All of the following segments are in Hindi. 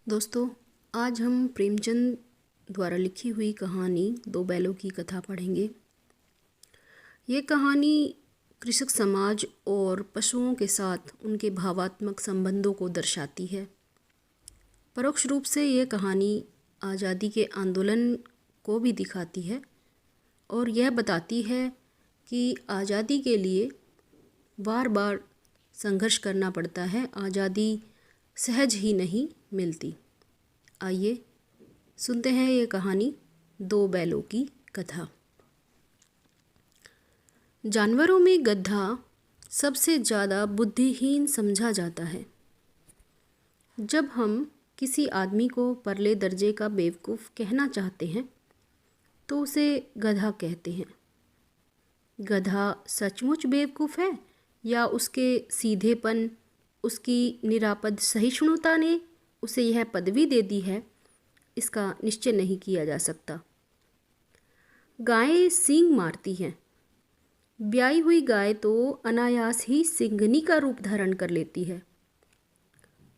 दोस्तों, आज हम प्रेमचंद द्वारा लिखी हुई कहानी दो बैलों की कथा पढ़ेंगे। ये कहानी कृषक समाज और पशुओं के साथ उनके भावात्मक संबंधों को दर्शाती है। परोक्ष रूप से ये कहानी आज़ादी के आंदोलन को भी दिखाती है और यह बताती है कि आज़ादी के लिए बार बार संघर्ष करना पड़ता है। आज़ादी सहज ही नहीं मिलती। आइए सुनते हैं ये कहानी दो बैलों की कथा। जानवरों में गधा सबसे ज़्यादा बुद्धिहीन समझा जाता है। जब हम किसी आदमी को परले दर्जे का बेवकूफ़ कहना चाहते हैं तो उसे गधा कहते हैं। गधा सचमुच बेवकूफ़ है या उसके सीधेपन, उसकी निरापद सहिष्णुता ने उसे यह पदवी दे दी है, इसका निश्चय नहीं किया जा सकता। गायें सींग मारती हैं। ब्याई हुई गाय तो अनायास ही सिंघनी का रूप धारण कर लेती है।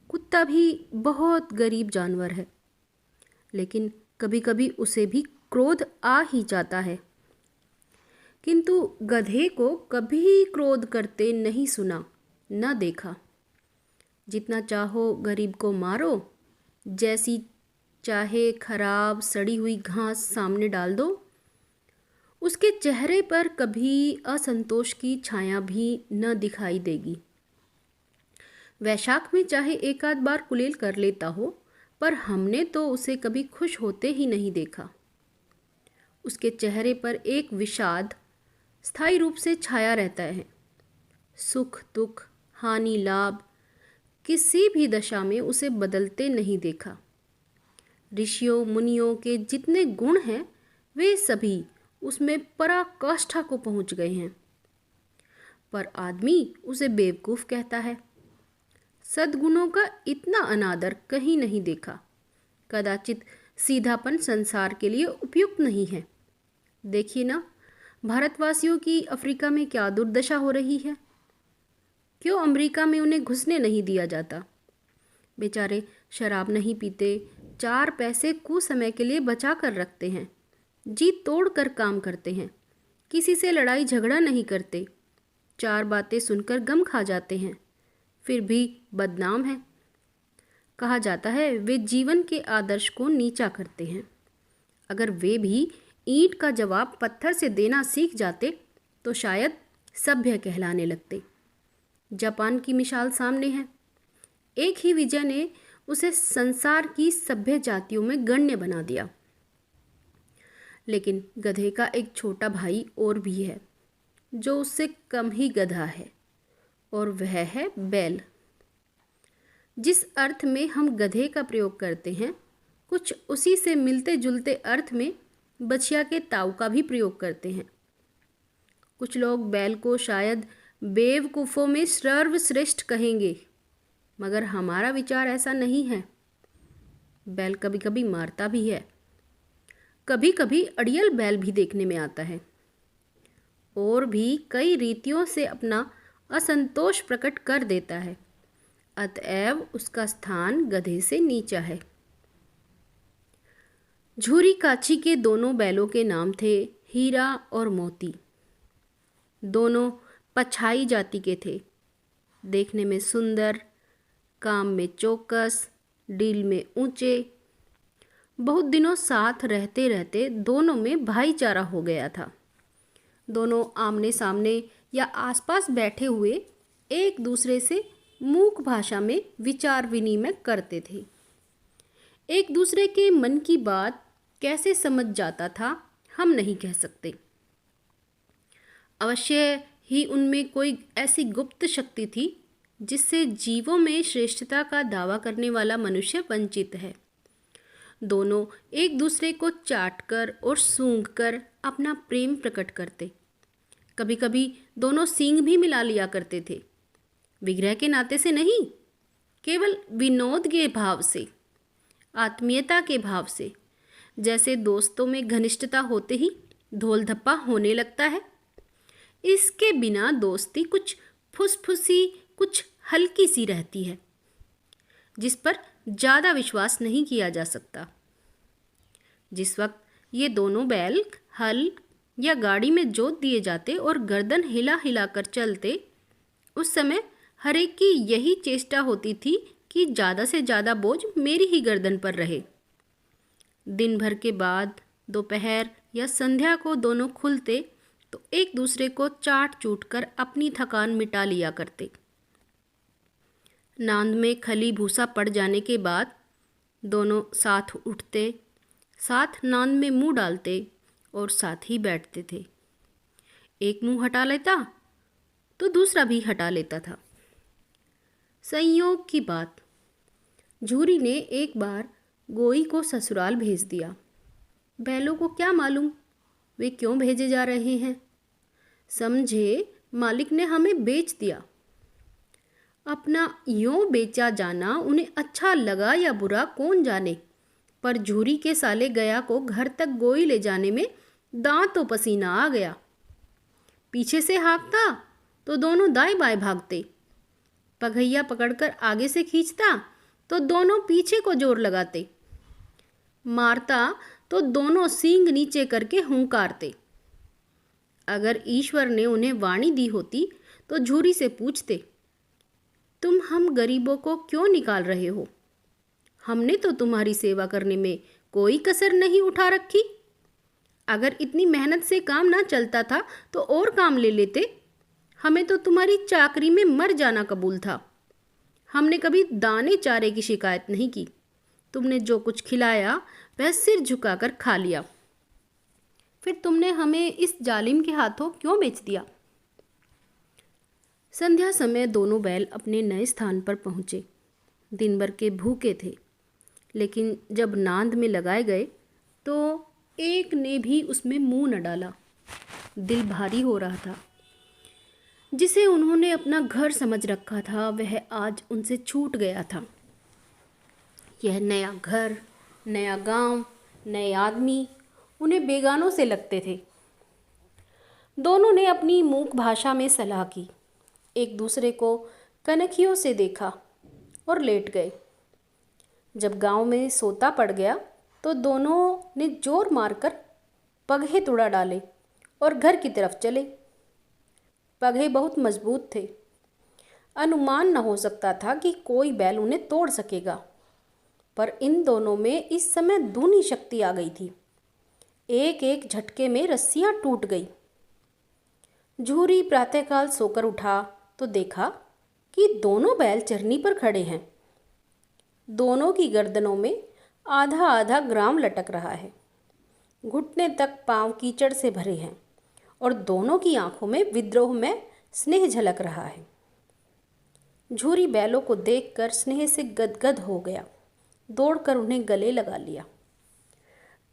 कुत्ता भी बहुत गरीब जानवर है, लेकिन कभी कभी उसे भी क्रोध आ ही जाता है। किंतु गधे को कभी क्रोध करते नहीं सुना, न देखा। जितना चाहो गरीब को मारो, जैसी चाहे खराब सड़ी हुई घास सामने डाल दो, उसके चेहरे पर कभी असंतोष की छाया भी न दिखाई देगी। वैशाख में चाहे एक आध बार कुलेल कर लेता हो, पर हमने तो उसे कभी खुश होते ही नहीं देखा। उसके चेहरे पर एक विषाद स्थायी रूप से छाया रहता है। सुख दुख, हानि लाभ, किसी भी दशा में उसे बदलते नहीं देखा। ऋषियों मुनियों के जितने गुण हैं, वे सभी उसमें पराकाष्ठा को पहुंच गए हैं, पर आदमी उसे बेवकूफ़ कहता है। सद्गुणों का इतना अनादर कहीं नहीं देखा। कदाचित सीधापन संसार के लिए उपयुक्त नहीं है। देखिए ना, भारतवासियों की अफ्रीका में क्या दुर्दशा हो रही है। क्यों अमेरिका में उन्हें घुसने नहीं दिया जाता। बेचारे शराब नहीं पीते, 4 पैसे कुछ समय के लिए बचा कर रखते हैं, जी तोड़ कर काम करते हैं, किसी से लड़ाई झगड़ा नहीं करते, 4 बातें सुनकर गम खा जाते हैं, फिर भी बदनाम है। कहा जाता है वे जीवन के आदर्श को नीचा करते हैं। अगर वे भी ईंट का जवाब पत्थर से देना सीख जाते तो शायद सभ्य कहलाने लगते। जापान की मिसाल सामने है। एक ही विजय ने उसे संसार की सभ्य जातियों में गण्य बना दिया। लेकिन गधे का एक छोटा भाई और भी है, जो उससे कम ही गधा है, और वह है बैल। जिस अर्थ में हम गधे का प्रयोग करते हैं, कुछ उसी से मिलते जुलते अर्थ में बछिया के ताऊ का भी प्रयोग करते हैं। कुछ लोग बैल को शायद बेवकूफ़ों में सर्वश्रेष्ठ कहेंगे, मगर हमारा विचार ऐसा नहीं है। बैल कभी कभी मारता भी है। कभी कभी अड़ियल बैल भी देखने में आता है, और भी कई रीतियों से अपना असंतोष प्रकट कर देता है। अतएव उसका स्थान गधे से नीचा है। झूरी काछी के दोनों बैलों के नाम थे हीरा और मोती। दोनों पछाई जाति के थे, देखने में सुंदर, काम में चौकस, डील में ऊंचे। बहुत दिनों साथ रहते रहते दोनों में भाईचारा हो गया था। दोनों आमने सामने या आसपास बैठे हुए एक दूसरे से मूक भाषा में विचार विनिमय करते थे। एक दूसरे के मन की बात कैसे समझ जाता था, हम नहीं कह सकते। अवश्य ही उनमें कोई ऐसी गुप्त शक्ति थी जिससे जीवों में श्रेष्ठता का दावा करने वाला मनुष्य वंचित है। दोनों एक दूसरे को चाटकर और सूंघकर अपना प्रेम प्रकट करते। कभी कभी दोनों सींग भी मिला लिया करते थे, विग्रह के नाते से नहीं, केवल विनोद के भाव से, आत्मीयता के भाव से। जैसे दोस्तों में घनिष्ठता होते ही धोल धप्पा होने लगता है, इसके बिना दोस्ती कुछ फुसफुसी, कुछ हल्की सी रहती है। जिस पर ज़्यादा विश्वास नहीं किया जा सकता। जिस वक्त ये दोनों बैल हल या गाड़ी में जोत दिए जाते और गर्दन हिला हिला कर चलते, उस समय हर एक की यही चेष्टा होती थी कि ज़्यादा से ज़्यादा बोझ मेरी ही गर्दन पर रहे। दिन भर के बाद दोपहर या संध्या को दोनों खुलते तो एक दूसरे को चाट चूट कर अपनी थकान मिटा लिया करते। नांद में खली भूसा पड़ जाने के बाद दोनों साथ उठते, साथ नांद में मुंह डालते और साथ ही बैठते थे। एक मुंह हटा लेता तो दूसरा भी हटा लेता था। संयोग की बात, झूरी ने एक बार गोई को ससुराल भेज दिया। बैलों को क्या मालूम वे क्यों भेजे जा रहे हैं। समझे मालिक ने हमें बेच दिया। अपना यूं बेचा जाना उन्हें अच्छा लगा या बुरा कौन जाने, पर झूरी के साले गया को घर तक गोई ले जाने में दांतों पसीना आ गया। पीछे से हाँकता तो दोनों दाएं बाएं भागते, पगहिया पकड़कर आगे से खींचता तो दोनों पीछे को जोर लगाते, मारता तो दोनों सींग नीचे करके हुंकारते। अगर ईश्वर ने उन्हें वाणी दी होती तो झूरी से पूछते, तुम हम गरीबों को क्यों निकाल रहे हो? हमने तो तुम्हारी सेवा करने में कोई कसर नहीं उठा रखी। अगर इतनी मेहनत से काम ना चलता था तो और काम ले लेते। हमें तो तुम्हारी चाकरी में मर जाना कबूल था। हमने कभी दाने चारे की शिकायत नहीं की। तुमने जो कुछ खिलाया वह सिर झुकाकर खा लिया। फिर तुमने हमें इस जालिम के हाथों क्यों बेच दिया? संध्या समय दोनों बैल अपने नए स्थान पर पहुँचे। दिन भर के भूखे थे, लेकिन जब नांद में लगाए गए तो एक ने भी उसमें मुंह न डाला। दिल भारी हो रहा था। जिसे उन्होंने अपना घर समझ रखा था वह आज उनसे छूट गया था। यह नया घर, नया गांव, नए आदमी उन्हें बेगानों से लगते थे। दोनों ने अपनी मूक भाषा में सलाह की, एक दूसरे को कनखियों से देखा और लेट गए। जब गांव में सोता पड़ गया तो दोनों ने जोर मारकर पगहे तुड़ा डाले और घर की तरफ चले। पगहे बहुत मजबूत थे। अनुमान न हो सकता था कि कोई बैल उन्हें तोड़ सकेगा, पर इन दोनों में इस समय दूनी शक्ति आ गई थी। एक एक झटके में रस्सियां टूट गई। झूरी प्रातःकाल सोकर उठा तो देखा कि दोनों बैल चरनी पर खड़े हैं। दोनों की गर्दनों में आधा आधा ग्राम लटक रहा है। घुटने तक पांव कीचड़ से भरे हैं और दोनों की आंखों में विद्रोह में स्नेह झलक रहा है। झूरी बैलों को देखकर स्नेह से गदगद हो गया, दौड़कर उन्हें गले लगा लिया।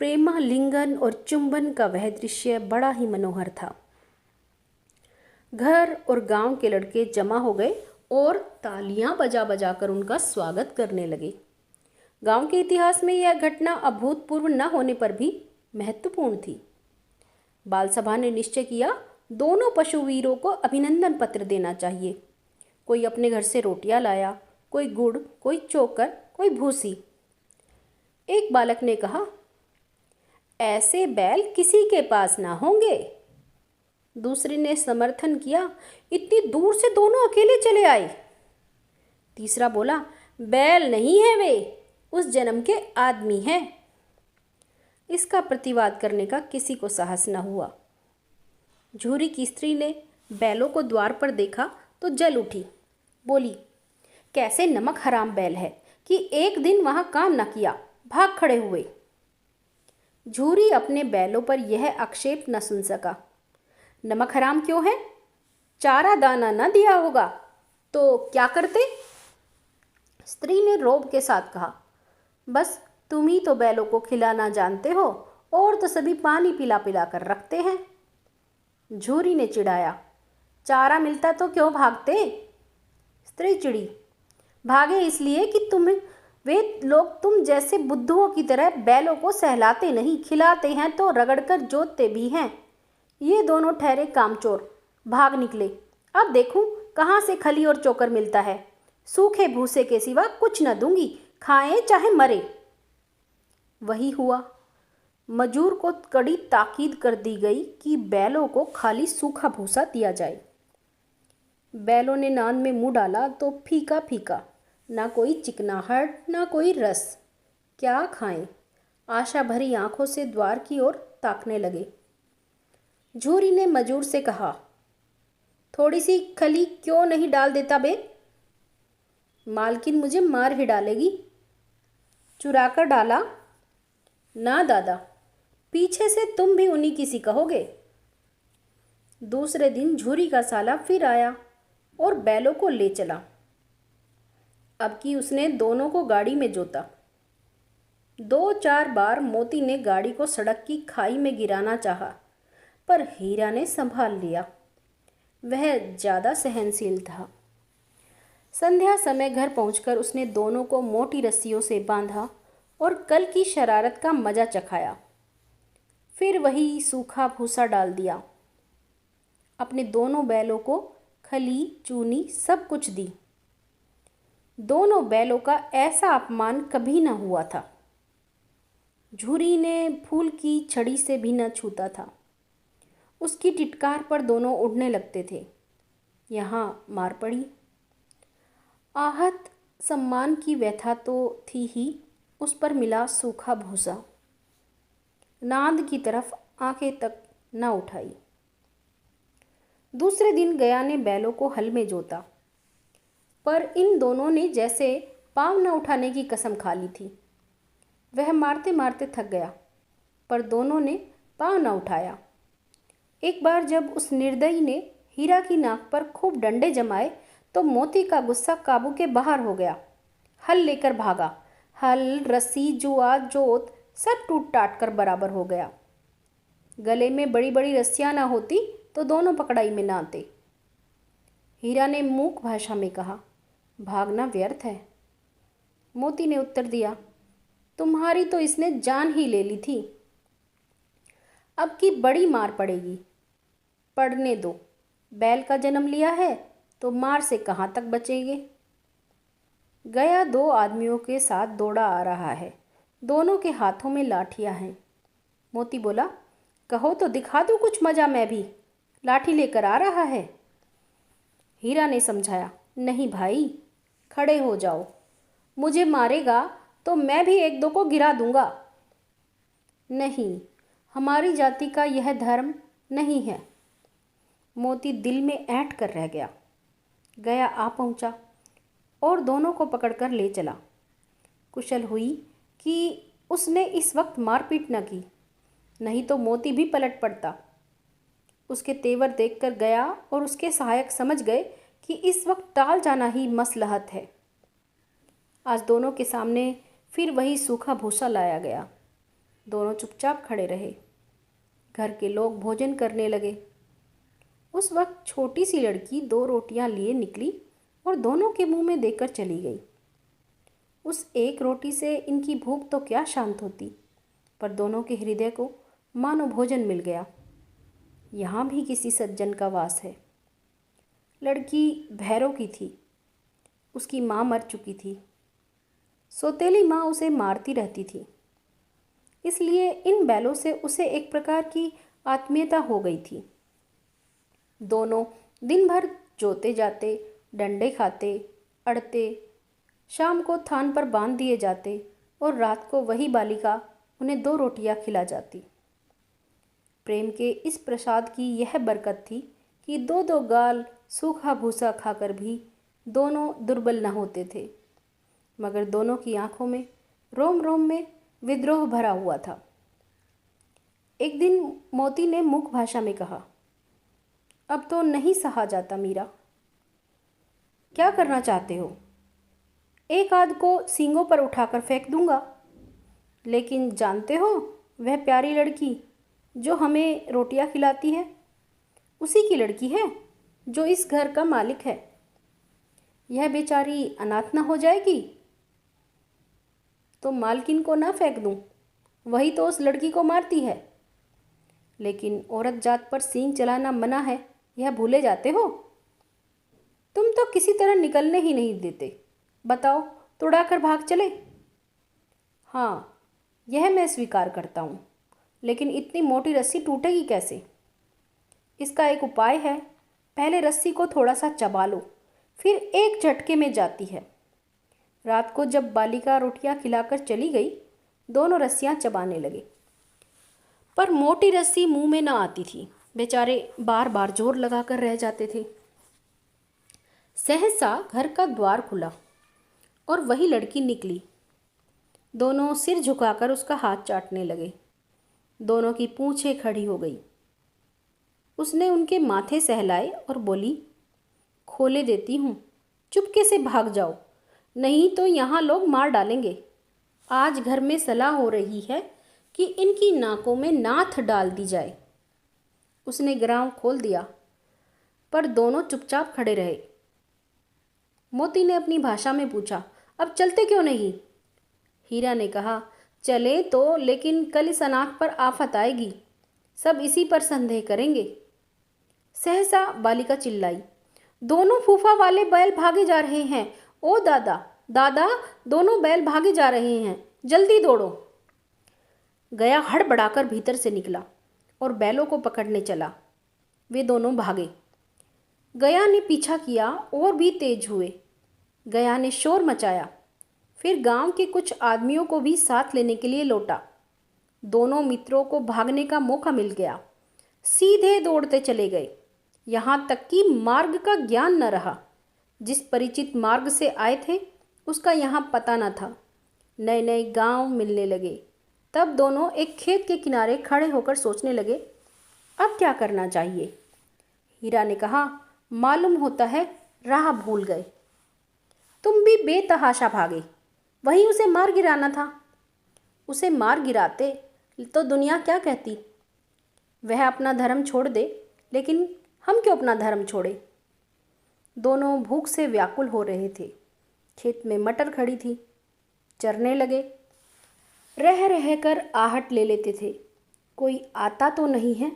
प्रेमालिंगन और चुंबन का वह दृश्य बड़ा ही मनोहर था। घर और गांव के लड़के जमा हो गए और तालियां बजा बजा कर उनका स्वागत करने लगे। गांव के इतिहास में यह घटना अभूतपूर्व न होने पर भी महत्वपूर्ण थी। बाल सभा ने निश्चय किया, दोनों पशुवीरों को अभिनंदन पत्र देना चाहिए। कोई अपने घर से रोटियां लाया, कोई गुड़, कोई चोकर, कोई भूसी। एक बालक ने कहा, ऐसे बैल किसी के पास ना होंगे। दूसरे ने समर्थन किया, इतनी दूर से दोनों अकेले चले आए। तीसरा बोला, बैल नहीं है वे, उस जन्म के आदमी हैं। इसका प्रतिवाद करने का किसी को साहस न हुआ। झूरी की स्त्री ने बैलों को द्वार पर देखा तो जल उठी। बोली, कैसे नमक हराम बैल है कि एक दिन वहां काम न किया, भाग खड़े हुए। झूरी अपने बैलों पर यह आक्षेप न सुन सका। नमक हराम क्यों है? चारा दाना न दिया होगा तो क्या करते? स्त्री ने रोब के साथ कहा, बस तुम ही तो बैलों को खिलाना जानते हो, और तो सभी पानी पिला पिला कर रखते हैं। झूरी ने चिढ़ाया, चारा मिलता तो क्यों भागते? स्त्री चिड़ी, भागे इसलिए कि वे लोग तुम जैसे बुद्धुओं की तरह बैलों को सहलाते नहीं, खिलाते हैं तो रगड़कर जोतते भी हैं। ये दोनों ठहरे कामचोर, भाग निकले। अब देखूं कहाँ से खली और चोकर मिलता है। सूखे भूसे के सिवा कुछ न दूंगी, खाएं चाहे मरे। वही हुआ। मजूर को कड़ी ताकीद कर दी गई कि बैलों को खाली सूखा भूसा दिया जाए। बैलों ने नाद में मुंह डाला तो फीका फीका, ना कोई चिकनाहट ना कोई रस। क्या खाएं? आशा भरी आंखों से द्वार की ओर ताकने लगे। झूरी ने मजूर से कहा, थोड़ी सी खली क्यों नहीं डाल देता बे? मालकिन मुझे मार ही डालेगी। चुरा कर डाला? ना दादा, पीछे से तुम भी उन्हीं की सी कहोगे। दूसरे दिन झूरी का साला फिर आया और बैलों को ले चला। अब की उसने दोनों को गाड़ी में जोता। 2-4 बार मोती ने गाड़ी को सड़क की खाई में गिराना चाहा, पर हीरा ने संभाल लिया। वह ज़्यादा सहनशील था। संध्या समय घर पहुंचकर उसने दोनों को मोटी रस्सियों से बांधा और कल की शरारत का मजा चखाया। फिर वही सूखा भूसा डाल दिया। अपने दोनों बैलों को खली चूनी सब कुछ दी। दोनों बैलों का ऐसा अपमान कभी न हुआ था। झूरी ने फूल की छड़ी से भी न छूता था। उसकी टिटकार पर दोनों उड़ने लगते थे। यहाँ मार पड़ी। आहत सम्मान की व्यथा तो थी ही, उस पर मिला सूखा भूसा। नाद की तरफ आंखें तक न उठाई। दूसरे दिन गया ने बैलों को हल में जोता, पर इन दोनों ने जैसे पाँव न उठाने की कसम खा ली थी। वह मारते मारते थक गया, पर दोनों ने पाँव न उठाया। एक बार जब उस निर्दयी ने हीरा की नाक पर खूब डंडे जमाए तो मोती का गुस्सा काबू के बाहर हो गया। हल लेकर भागा। हल, रस्सी, जुआ, जोत सब टूट टाट कर बराबर हो गया। गले में बड़ी बड़ी रस्सियाँ ना होती तो दोनों पकड़ाई में ना आते। हीरा ने मूक भाषा में कहा, भागना व्यर्थ है। मोती ने उत्तर दिया, तुम्हारी तो इसने जान ही ले ली थी। अब की बड़ी मार पड़ेगी। पड़ने दो, बैल का जन्म लिया है तो मार से कहाँ तक बचेंगे। गया 2 आदमियों के साथ दौड़ा आ रहा है। दोनों के हाथों में लाठियाँ हैं। मोती बोला, कहो तो दिखा दूँ कुछ मजा, मैं भी लाठी लेकर आ रहा है। हीरा ने समझाया, नहीं भाई, खड़े हो जाओ। मुझे मारेगा तो मैं भी 1-2 को गिरा दूंगा। नहीं, हमारी जाति का यह धर्म नहीं है। मोती दिल में ऐंठ कर रह गया। गया आ पहुंचा और दोनों को पकड़कर ले चला। कुशल हुई कि उसने इस वक्त मारपीट न की, नहीं तो मोती भी पलट पड़ता। उसके तेवर देखकर गया और उसके सहायक समझ गए कि इस वक्त टाल जाना ही मसलहत है। आज दोनों के सामने फिर वही सूखा भूसा लाया गया। दोनों चुपचाप खड़े रहे। घर के लोग भोजन करने लगे। उस वक्त छोटी सी लड़की 2 रोटियां लिए निकली और दोनों के मुंह में देकर चली गई। उस एक रोटी से इनकी भूख तो क्या शांत होती, पर दोनों के हृदय को मानो भोजन मिल गया। यहाँ भी किसी सज्जन का वास है। लड़की भैरव की थी। उसकी माँ मर चुकी थी। सौतेली माँ उसे मारती रहती थी, इसलिए इन बैलों से उसे एक प्रकार की आत्मीयता हो गई थी। दोनों दिन भर जोते जाते, डंडे खाते, अड़ते, शाम को थान पर बांध दिए जाते और रात को वही बालिका उन्हें 2 रोटियां खिला जाती। प्रेम के इस प्रसाद की यह बरकत थी कि 2-2 गाल सूखा भूसा खाकर भी दोनों दुर्बल न होते थे, मगर दोनों की आंखों में रोम रोम में विद्रोह भरा हुआ था। एक दिन मोती ने मुख भाषा में कहा, अब तो नहीं सहा जाता मीरा। क्या करना चाहते हो? एक आध को सींगों पर उठाकर फेंक दूंगा, लेकिन जानते हो वह प्यारी लड़की जो हमें रोटियां खिलाती है, उसी की लड़की है जो इस घर का मालिक है। यह बेचारी अनाथ न हो जाएगी तो मालकिन को ना फेंक दूं, वही तो उस लड़की को मारती है। लेकिन औरत जात पर सींग चलाना मना है, यह भूले जाते हो। तुम तो किसी तरह निकलने ही नहीं देते। बताओ, तुड़ाकर भाग चले? हाँ, यह मैं स्वीकार करता हूँ, लेकिन इतनी मोटी रस्सी टूटेगी कैसे? इसका एक उपाय है। पहले रस्सी को थोड़ा सा चबा लो, फिर एक झटके में जाती है। रात को जब बालिका रोटियां खिलाकर चली गई, दोनों रस्सियां चबाने लगे, पर मोटी रस्सी मुंह में न आती थी। बेचारे बार बार जोर लगाकर रह जाते थे। सहसा घर का द्वार खुला और वही लड़की निकली। दोनों सिर झुकाकर उसका हाथ चाटने लगे। दोनों की पूंछें खड़ी हो गई। उसने उनके माथे सहलाए और बोली, खोले देती हूँ, चुपके से भाग जाओ, नहीं तो यहाँ लोग मार डालेंगे। आज घर में सलाह हो रही है कि इनकी नाकों में नाथ डाल दी जाए। उसने ग्राम खोल दिया, पर दोनों चुपचाप खड़े रहे। मोती ने अपनी भाषा में पूछा, अब चलते क्यों नहीं? हीरा ने कहा, चले तो, लेकिन कल इस अनाथ पर आफत आएगी, सब इसी पर संदेह करेंगे। सहसा बालिका चिल्लाई, दोनों फूफा वाले बैल भागे जा रहे हैं। ओ दादा, दादा, दोनों बैल भागे जा रहे हैं, जल्दी दौड़ो। गया हड़बड़ाकर भीतर से निकला और बैलों को पकड़ने चला। वे दोनों भागे। गया ने पीछा किया और भी तेज हुए। गया ने शोर मचाया, फिर गांव के कुछ आदमियों को भी साथ लेने के लिए लौटा। दोनों मित्रों को भागने का मौका मिल गया। सीधे दौड़ते चले गए, यहाँ तक कि मार्ग का ज्ञान न रहा। जिस परिचित मार्ग से आए थे उसका यहाँ पता न था। नए नए गांव मिलने लगे। तब दोनों एक खेत के किनारे खड़े होकर सोचने लगे, अब क्या करना चाहिए। हीरा ने कहा, मालूम होता है राह भूल गए। तुम भी बेतहाशा भागे, वहीं उसे मार गिराना था। उसे मार गिराते तो दुनिया क्या कहती? वह अपना धर्म छोड़ दे, लेकिन हम क्यों अपना धर्म छोड़े? दोनों भूख से व्याकुल हो रहे थे। खेत में मटर खड़ी थी, चरने लगे। रह रह कर आहट ले लेते थे, कोई आता तो नहीं है।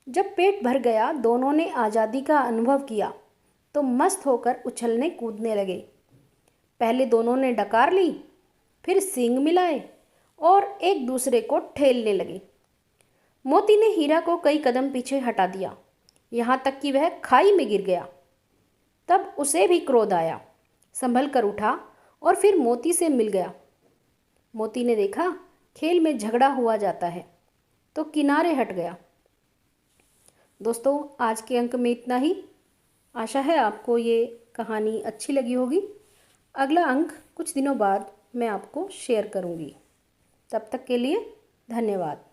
जब पेट भर गया, दोनों ने आज़ादी का अनुभव किया तो मस्त होकर उछलने कूदने लगे। पहले दोनों ने डकार ली, फिर सींग मिलाए और एक दूसरे को ठेलने लगे। मोती ने हीरा को कई कदम पीछे हटा दिया, यहाँ तक कि वह खाई में गिर गया। तब उसे भी क्रोध आया, संभल कर उठा और फिर मोती से मिल गया। मोती ने देखा खेल में झगड़ा हुआ जाता है तो किनारे हट गया। दोस्तों, आज के अंक में इतना ही। आशा है आपको ये कहानी अच्छी लगी होगी। अगला अंक कुछ दिनों बाद मैं आपको शेयर करूँगी। तब तक के लिए धन्यवाद।